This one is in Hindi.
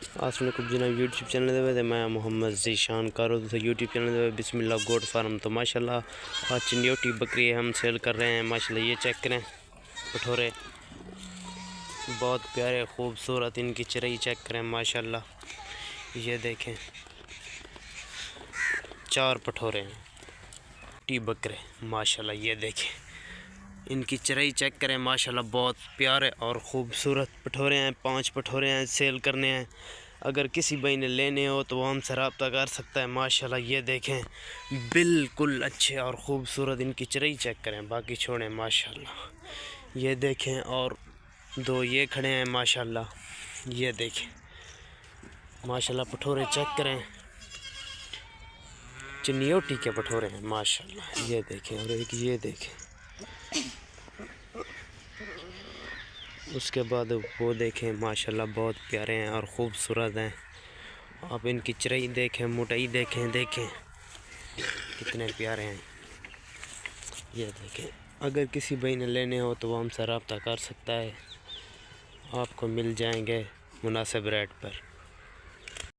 अस्सलामुअलैकुम जनाब यूट्यूब चैनल दे मैं मोहम्मद ज़ीशान करो दोस्तों यूट्यूब चैनल दे बिस्मिल्लाह गोट फार्म। तो माशाल्लाह आज चिन्योटी बकरी हम सेल कर रहे हैं। माशाल्लाह ये चेक करें कठोरे बहुत प्यारे खूबसूरत, इनकी चराई चेक करें माशाल्लाह। ये देखें 4 पठोरे हैं टी बकरे माशाल्लाह। ये देखें इनकी चराई चेक करें माशाल्लाह, बहुत प्यारे और ख़ूबसूरत पठोरे हैं। 5 पठोरे हैं, सेल करने हैं। अगर किसी भाई ने लेने हो तो वो हमसे रब्ता कर सकता है माशाल्लाह। ये देखें बिल्कुल अच्छे और ख़ूबसूरत, इनकी चराई चेक करें, बाकी छोड़ें माशाल्लाह। ये देखें और 2 ये खड़े हैं माशाल्लाह। ये देखें माशाल्लाह पठोरे चेक करें, चिन्योटी के पठोरे हैं माशाल्लाह। ये देखें और एक ये देखें, उसके बाद वो देखें माशाल्लाह बहुत प्यारे हैं और ख़ूबसूरत हैं। आप इनकी चराई देखें, मोटाई देखें कितने प्यारे हैं। ये देखें अगर किसी भाई ने लेने हो तो वो हमसे रब्ता कर सकता है, आपको मिल जाएंगे मुनासिब रेट पर।